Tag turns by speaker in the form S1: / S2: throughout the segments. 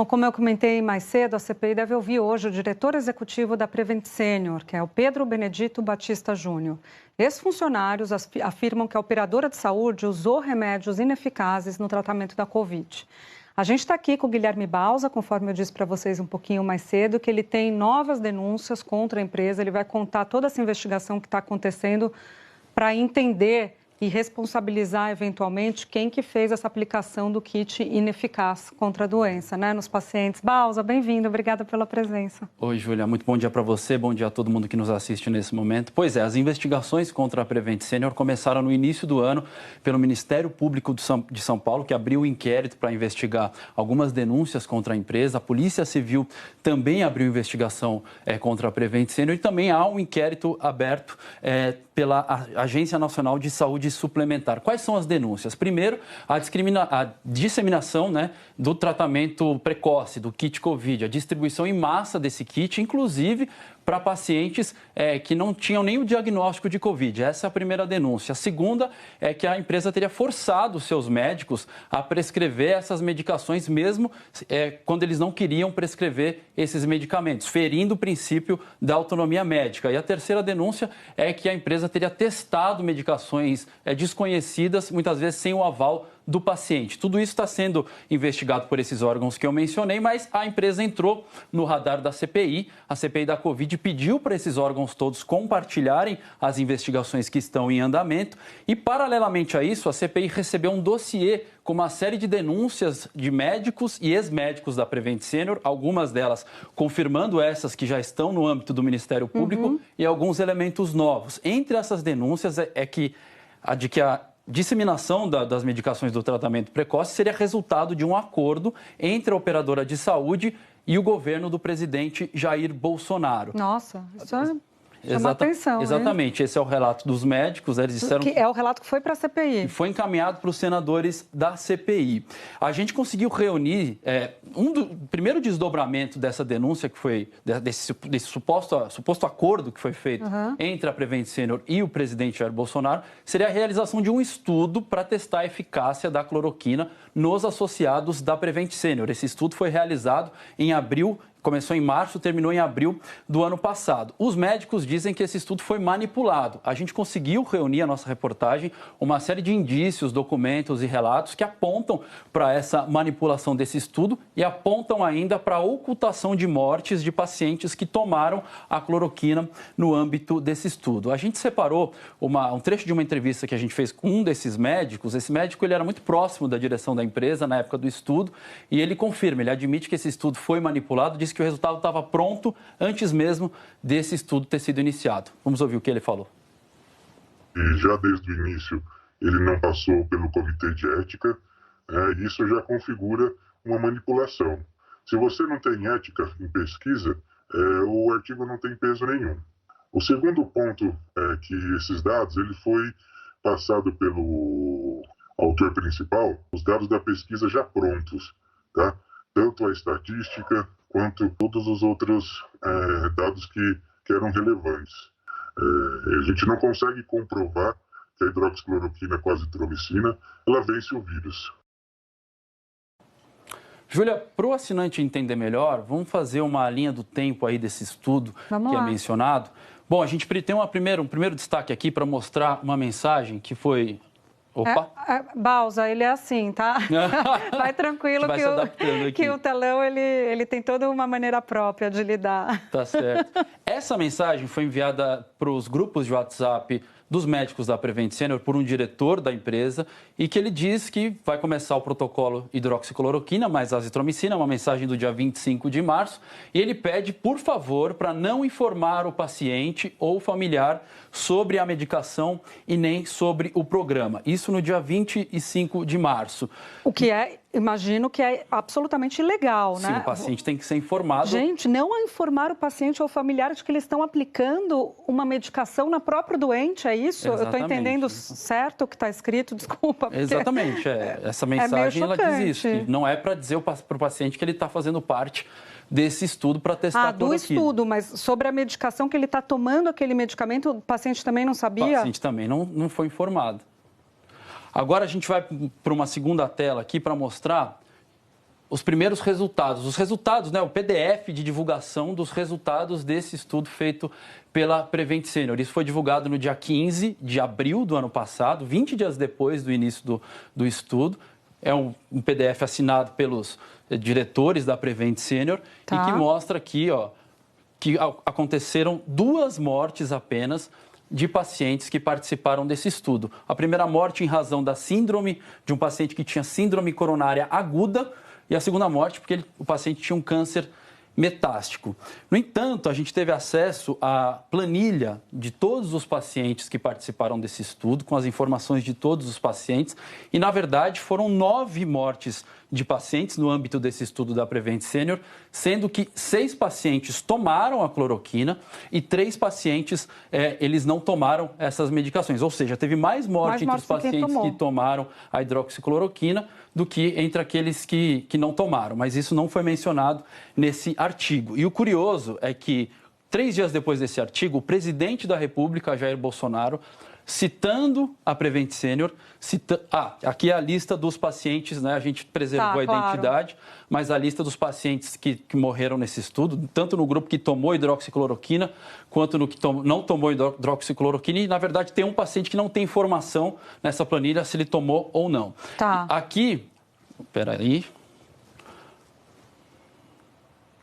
S1: Bom, como eu comentei mais cedo, a CPI deve ouvir hoje o diretor executivo da Prevent Senior, que é o Pedro Benedito Batista Júnior. Ex-funcionários afirmam que a operadora de saúde usou remédios ineficazes no tratamento da Covid. A gente está aqui com o Guilherme Bausa, conforme eu disse para vocês um pouquinho mais cedo, que ele tem novas denúncias contra a empresa. Ele vai contar toda essa investigação que está acontecendo para entender e responsabilizar, eventualmente, quem que fez essa aplicação do kit ineficaz contra a doença, né, nos pacientes. Bausa, bem-vindo, obrigada pela presença.
S2: Oi, Júlia, muito bom dia para você, bom dia a todo mundo que nos assiste nesse momento. Pois é, as investigações contra a Prevent Senior começaram no início do ano pelo Ministério Público de São Paulo, que abriu um inquérito para investigar algumas denúncias contra a empresa. A Polícia Civil também abriu investigação contra a Prevent Senior e também há um inquérito aberto pela Agência Nacional de Saúde Suplementar. Quais são as denúncias? Primeiro, a disseminação, né, do tratamento precoce, do kit Covid, a distribuição em massa desse kit, inclusive para pacientes que não tinham nem o diagnóstico de Covid. Essa é a primeira denúncia. A segunda é que a empresa teria forçado os seus médicos a prescrever essas medicações, mesmo quando eles não queriam prescrever esses medicamentos, ferindo o princípio da autonomia médica. E a terceira denúncia é que a empresa teria testado medicações desconhecidas, muitas vezes sem o aval do paciente. Tudo isso está sendo investigado por esses órgãos que eu mencionei, mas a empresa entrou no radar da CPI. A CPI da Covid pediu para esses órgãos todos compartilharem as investigações que estão em andamento e, paralelamente a isso, a CPI recebeu um dossiê com uma série de denúncias de médicos e ex-médicos da Prevent Senior, algumas delas confirmando essas que já estão no âmbito do Ministério Público e alguns elementos novos. Entre essas denúncias de que a disseminação das medicações do tratamento precoce seria resultado de um acordo entre a operadora de saúde e o governo do presidente Jair Bolsonaro.
S1: Nossa, isso chama atenção.
S2: Exatamente, esse é o relato dos médicos. Eles disseram
S1: que é o relato que foi para a CPI.
S2: Foi encaminhado para os senadores da CPI. A gente conseguiu reunir o primeiro desdobramento dessa denúncia, que foi desse suposto acordo que foi feito entre a Prevent Senior e o presidente Jair Bolsonaro, seria a realização de um estudo para testar a eficácia da cloroquina nos associados da Prevent Senior. Esse estudo foi realizado em abril. Começou em março, terminou em abril do ano passado. Os médicos dizem que esse estudo foi manipulado. A gente conseguiu reunir a nossa reportagem uma série de indícios, documentos e relatos que apontam para essa manipulação desse estudo e apontam ainda para a ocultação de mortes de pacientes que tomaram a cloroquina no âmbito desse estudo. A gente separou um trecho de uma entrevista que a gente fez com um desses médicos. Esse médico ele era muito próximo da direção da empresa na época do estudo e ele confirma, ele admite que esse estudo foi manipulado, disse que o resultado estava pronto antes mesmo desse estudo ter sido iniciado. Vamos ouvir o que ele falou.
S3: E já desde o início ele não passou pelo comitê de ética, isso já configura uma manipulação. Se você não tem ética em pesquisa, o artigo não tem peso nenhum. O segundo ponto é que esses dados ele foi passado pelo autor principal, os dados da pesquisa já prontos, tá? Tanto a estatística quanto todos os outros dados que eram relevantes. A gente não consegue comprovar que a hidroxicloroquina com azitromicina, ela vence o vírus.
S2: Júlia, para o assinante entender melhor, vamos fazer uma linha do tempo aí desse estudo que é mencionado. Bom, a gente tem um primeiro destaque aqui para mostrar uma mensagem que foi... Opa!
S1: Bausa, ele é assim, tá? Vai tranquilo que o telão ele tem toda uma maneira própria de lidar.
S2: Tá certo. Essa mensagem foi enviada para os grupos de WhatsApp dos médicos da Prevent Senior por um diretor da empresa e que ele diz que vai começar o protocolo hidroxicloroquina mais azitromicina, uma mensagem do dia 25 de março, e ele pede, por favor, para não informar o paciente ou familiar sobre a medicação e nem sobre o programa. Isso no dia 25 de março.
S1: O que imagino que é absolutamente ilegal, né?
S2: Sim, o paciente tem que ser informado.
S1: Gente, não informar o paciente ou familiar de que eles estão aplicando uma medicação na própria doente, é isso?
S2: Exatamente.
S1: Eu estou entendendo certo o que está escrito, desculpa.
S2: Exatamente, essa mensagem ela diz isso, que não é para dizer para o paciente que ele está fazendo parte desse estudo para testar a cloroquina.
S1: Do estudo, mas sobre a medicação que ele está tomando aquele medicamento, o paciente também não sabia?
S2: O paciente também não foi informado. Agora a gente vai para uma segunda tela aqui para mostrar os primeiros resultados. Os resultados, né, o PDF de divulgação dos resultados desse estudo feito pela Prevent Senior. Isso foi divulgado no dia 15 de abril do ano passado, 20 dias depois do início do estudo. É um PDF assinado pelos diretores da Prevent Senior e que mostra aqui, que aconteceram 2 mortes apenas de pacientes que participaram desse estudo. A primeira morte em razão da síndrome, de um paciente que tinha síndrome coronária aguda, e a segunda morte porque o paciente tinha um câncer metástico. No entanto, a gente teve acesso à planilha de todos os pacientes que participaram desse estudo, com as informações de todos os pacientes, e, na verdade, foram 9 mortes de pacientes no âmbito desse estudo da Prevent Senior, sendo que 6 pacientes tomaram a cloroquina e 3 pacientes, eles não tomaram essas medicações. Ou seja, teve mais morte entre os pacientes que tomaram a hidroxicloroquina do que entre aqueles que não tomaram. Mas isso não foi mencionado nesse artigo. E o curioso é que, 3 dias depois desse artigo, o presidente da República, Jair Bolsonaro, citando a Prevent Senior, aqui é a lista dos pacientes, né? A gente preservou a identidade, mas a lista dos pacientes que morreram nesse estudo, tanto no grupo que tomou hidroxicloroquina, quanto no que não tomou hidroxicloroquina. E, na verdade, tem um paciente que não tem informação nessa planilha se ele tomou ou não. Aqui, peraí,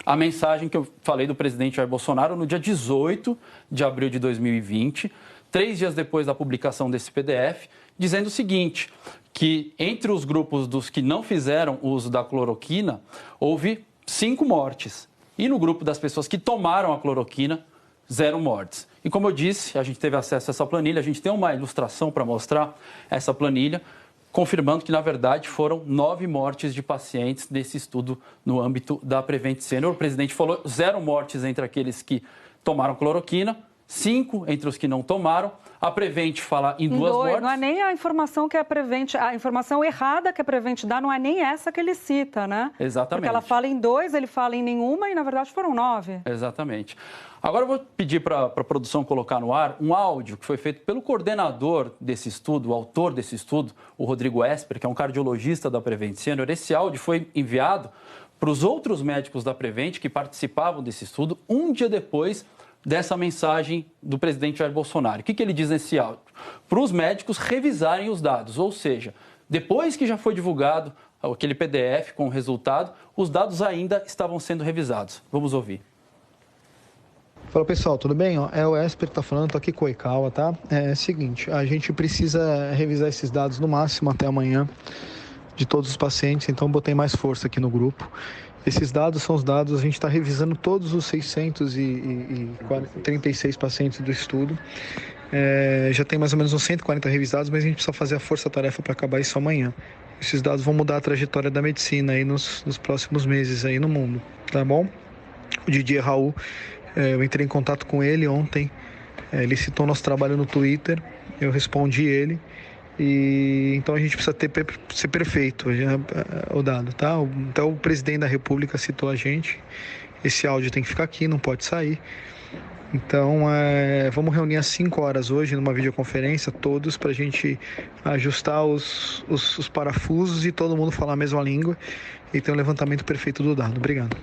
S2: a mensagem que eu falei do presidente Jair Bolsonaro no dia 18 de abril de 2020, 3 dias depois da publicação desse PDF, dizendo o seguinte, que entre os grupos dos que não fizeram uso da cloroquina, houve 5 mortes. E no grupo das pessoas que tomaram a cloroquina, 0 mortes. E como eu disse, a gente teve acesso a essa planilha, a gente tem uma ilustração para mostrar essa planilha, confirmando que, na verdade, foram 9 mortes de pacientes desse estudo no âmbito da Prevent Senior. O presidente falou 0 mortes entre aqueles que tomaram cloroquina, 5 entre os que não tomaram. A Prevent fala em 2 mortes.
S1: Não é nem a informação que a Prevent, a informação errada que a Prevent dá, não é nem essa que ele cita, né?
S2: Exatamente.
S1: Porque ela fala em 2, ele fala em nenhuma e, na verdade, foram 9.
S2: Exatamente. Agora eu vou pedir para a produção colocar no ar um áudio que foi feito pelo coordenador desse estudo, o autor desse estudo, o Rodrigo Esper, que é um cardiologista da Prevent Senior. Esse áudio foi enviado para os outros médicos da Prevent que participavam desse estudo um dia depois dessa mensagem do presidente Jair Bolsonaro. O que ele diz nesse áudio? Para os médicos revisarem os dados, ou seja, depois que já foi divulgado aquele PDF com o resultado, os dados ainda estavam sendo revisados. Vamos ouvir.
S4: Fala pessoal, tudo bem? É o Esper que está falando, estou aqui com o Oikawa, tá? É o seguinte, a gente precisa revisar esses dados no máximo até amanhã de todos os pacientes, então botei mais força aqui no grupo. Esses dados são os dados, a gente está revisando todos os 636 pacientes do estudo. Já tem mais ou menos uns 140 revisados, mas a gente precisa fazer a força-tarefa para acabar isso amanhã. Esses dados vão mudar a trajetória da medicina aí nos próximos meses aí no mundo, tá bom? O Didier Raul, eu entrei em contato com ele ontem, ele citou nosso trabalho no Twitter, eu respondi ele. E então a gente precisa ser perfeito o dado, tá? Então o presidente da República citou a gente, esse áudio tem que ficar aqui, não pode sair. Então vamos reunir às 5 horas hoje numa videoconferência, todos, para a gente ajustar os parafusos e todo mundo falar a mesma língua e ter um levantamento perfeito do dado. Obrigado.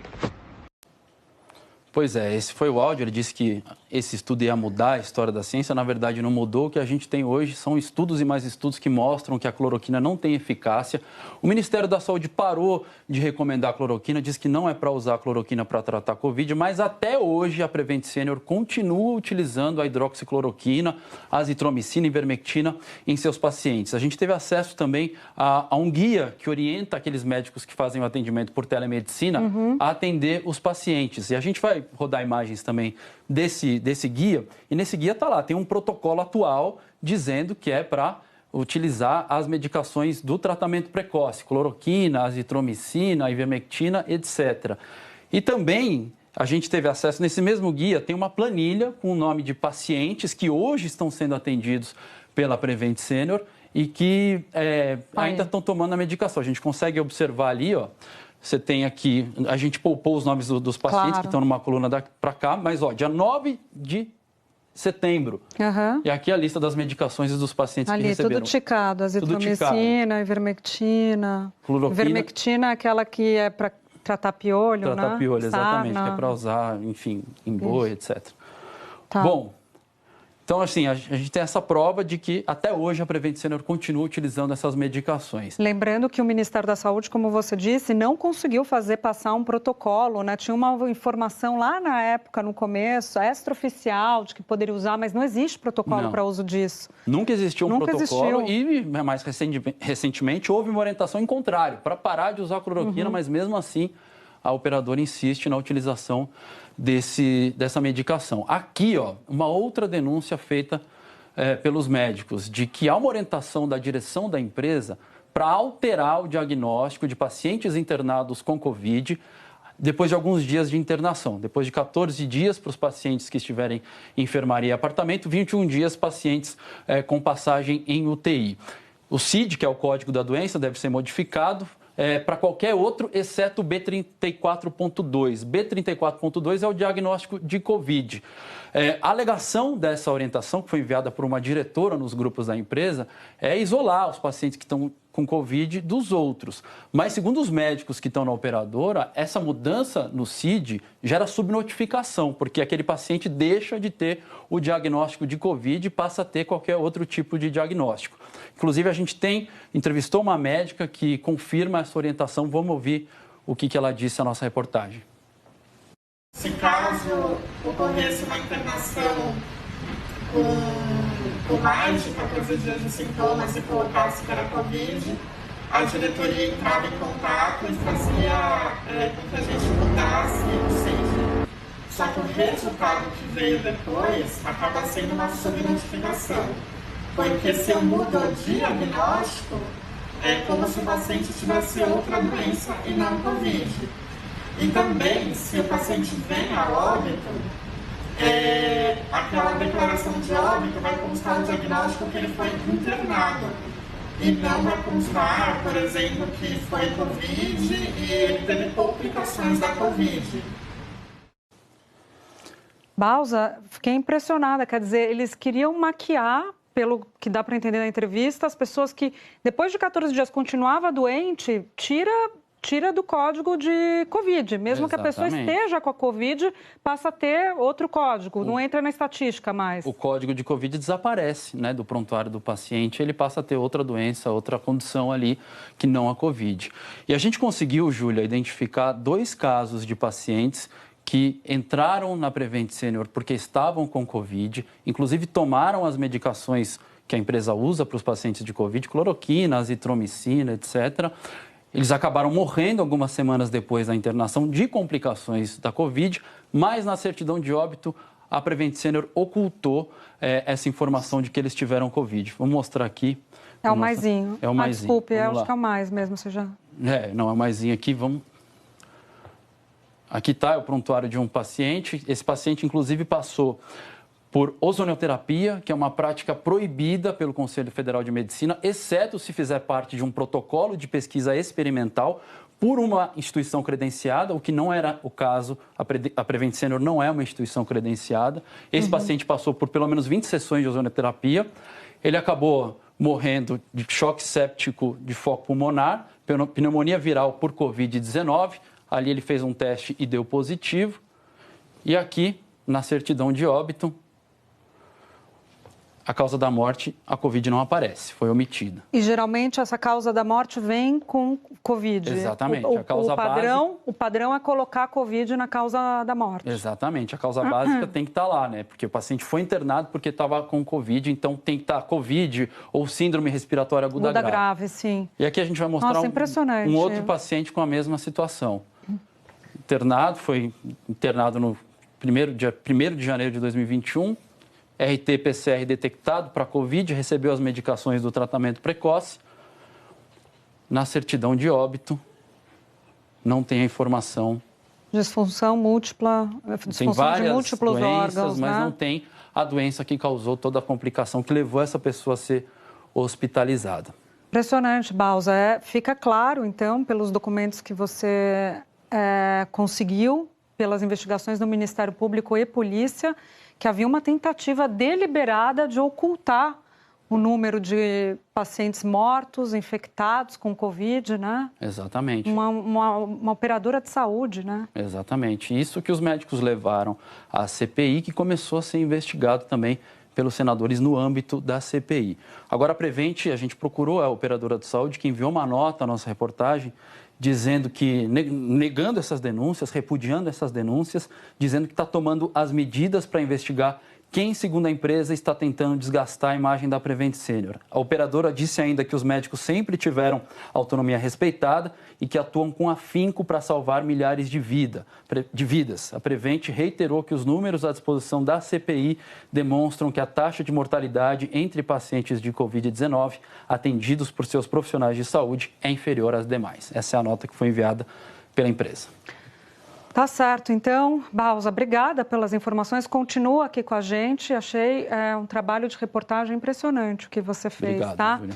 S2: Pois é, esse foi o áudio. Ele disse que esse estudo ia mudar a história da ciência. Na verdade, não mudou. O que a gente tem hoje são estudos e mais estudos que mostram que a cloroquina não tem eficácia. O Ministério da Saúde parou de recomendar a cloroquina, diz que não é para usar a cloroquina para tratar a Covid, mas até hoje a Prevent Senior continua utilizando a hidroxicloroquina, a azitromicina e ivermectina em seus pacientes. A gente teve acesso também a um guia que orienta aqueles médicos que fazem o atendimento por telemedicina a atender os pacientes. E a gente vai rodar imagens também desse guia, e nesse guia está lá, tem um protocolo atual dizendo que é para utilizar as medicações do tratamento precoce, cloroquina, azitromicina, ivermectina, etc. E também a gente teve acesso, nesse mesmo guia, tem uma planilha com o nome de pacientes que hoje estão sendo atendidos pela Prevent Senior e que ainda estão tomando a medicação. A gente consegue observar ali, ó, você tem aqui, a gente poupou os nomes dos pacientes que estão numa coluna para cá, mas ó, dia 9 de setembro. E aqui a lista das medicações e dos pacientes que receberam.
S1: Tudo ticado, azitromicina, ivermectina.
S2: Cloroquina.
S1: Ivermectina é aquela que é para tratar piolho, né?
S2: Tratar piolho, exatamente, que é para usar, enfim, em boi, etc.
S1: Tá.
S2: Bom, então, assim, a gente tem essa prova de que até hoje a Prevent Senior continua utilizando essas medicações.
S1: Lembrando que o Ministério da Saúde, como você disse, não conseguiu passar um protocolo, né? Tinha uma informação lá na época, no começo, extraoficial, de que poderia usar, mas não existe protocolo para uso disso.
S2: Nunca existiu um protocolo e, mais recentemente, houve uma orientação em contrário, para parar de usar cloroquina, mas mesmo assim a operadora insiste na utilização dessa medicação. Aqui, ó, uma outra denúncia feita pelos médicos, de que há uma orientação da direção da empresa para alterar o diagnóstico de pacientes internados com Covid depois de alguns dias de internação. Depois de 14 dias para os pacientes que estiverem em enfermaria e apartamento, 21 dias pacientes com passagem em UTI. O CID, que é o código da doença, deve ser modificado para qualquer outro, exceto o B34.2. B34.2 é o diagnóstico de Covid. A alegação dessa orientação, que foi enviada por uma diretora nos grupos da empresa, é isolar os pacientes que estão com Covid dos outros. Mas, segundo os médicos que estão na operadora, essa mudança no CID gera subnotificação, porque aquele paciente deixa de ter o diagnóstico de Covid e passa a ter qualquer outro tipo de diagnóstico. Inclusive, a gente entrevistou uma médica que confirma essa orientação. Vamos ouvir o que ela disse na nossa reportagem.
S5: Se caso ocorresse uma internação com mais de 14 dias de sintomas e colocasse que era Covid, a diretoria entrava em contato e fazia com que a gente mudasse o CID. Só que o resultado que veio depois acaba sendo uma subnotificação, porque se eu mudo o diagnóstico, é como se o paciente tivesse outra doença e não Covid. E também, se o paciente vem a óbito, aquela declaração de óbito vai constar o diagnóstico que ele foi internado. E não vai constar, por exemplo, que foi Covid e ele teve complicações da Covid.
S1: Balza, fiquei impressionada. Quer dizer, eles queriam maquiar, pelo que dá para entender na entrevista, as pessoas que, depois de 14 dias, continuava doente, tira do código de Covid. Mesmo que a pessoa esteja com a Covid, passa a ter outro código, não entra na estatística mais.
S2: O código de Covid desaparece, né, do prontuário do paciente, ele passa a ter outra doença, outra condição ali que não a Covid. E a gente conseguiu, Júlia, identificar 2 casos de pacientes que entraram na Prevent Senior porque estavam com Covid, inclusive tomaram as medicações que a empresa usa para os pacientes de Covid, cloroquina, azitromicina, etc., eles acabaram morrendo algumas semanas depois da internação de complicações da Covid, mas na certidão de óbito a Prevent Senior ocultou essa informação de que eles tiveram Covid. Vou mostrar aqui.
S1: É o maisinho.
S2: É o maisinho.
S1: Desculpe, acho que é o mais mesmo, você já...
S2: Não, é o maisinho aqui, vamos... Aqui está o prontuário de um paciente. Esse paciente, inclusive, passou por ozonioterapia, que é uma prática proibida pelo Conselho Federal de Medicina, exceto se fizer parte de um protocolo de pesquisa experimental por uma instituição credenciada, o que não era o caso. A Prevent Senior não é uma instituição credenciada. Esse paciente passou por pelo menos 20 sessões de ozonioterapia. Ele acabou morrendo de choque séptico de foco pulmonar, pneumonia viral por Covid-19. Ali ele fez um teste e deu positivo. E aqui, na certidão de óbito, a causa da morte, a Covid não aparece, foi omitida.
S1: E geralmente essa causa da morte vem com Covid.
S2: Exatamente. O
S1: padrão é colocar a Covid na causa da morte.
S2: Exatamente. A causa básica tem que estar lá, né? Porque o paciente foi internado porque estava com Covid, então tem que estar Covid ou síndrome respiratória aguda grave.
S1: Sim.
S2: E aqui a gente vai mostrar um outro paciente com a mesma situação. Foi internado no 1º de janeiro de 2021, RT-PCR detectado para Covid, recebeu as medicações do tratamento precoce. Na certidão de óbito, não tem a informação.
S1: Disfunção múltipla,
S2: tem várias
S1: de múltiplos
S2: doenças,
S1: órgãos,
S2: mas
S1: né?
S2: não tem a doença que causou toda a complicação que levou essa pessoa a ser hospitalizada.
S1: Impressionante, Balza. Fica claro, então, pelos documentos que você conseguiu, pelas investigações do Ministério Público e polícia que havia uma tentativa deliberada de ocultar o número de pacientes mortos, infectados com Covid, né?
S2: Exatamente.
S1: Uma operadora de saúde, né?
S2: Exatamente. Isso que os médicos levaram à CPI, que começou a ser investigado também pelos senadores no âmbito da CPI. Agora, a Prevent, a gente procurou a operadora de saúde, que enviou uma nota à nossa reportagem, dizendo que, negando essas denúncias, repudiando essas denúncias, dizendo que está tomando as medidas para investigar quem, segundo a empresa, está tentando desgastar a imagem da Prevent Senior. A operadora disse ainda que os médicos sempre tiveram autonomia respeitada e que atuam com afinco para salvar milhares de vidas. A Prevent reiterou que os números à disposição da CPI demonstram que a taxa de mortalidade entre pacientes de Covid-19 atendidos por seus profissionais de saúde é inferior às demais. Essa é a nota que foi enviada pela empresa.
S1: Tá certo, então, Bausa, obrigada pelas informações. Continua aqui com a gente. Achei um trabalho de reportagem impressionante o que você fez,
S2: Obrigado,
S1: tá?
S2: Júlia.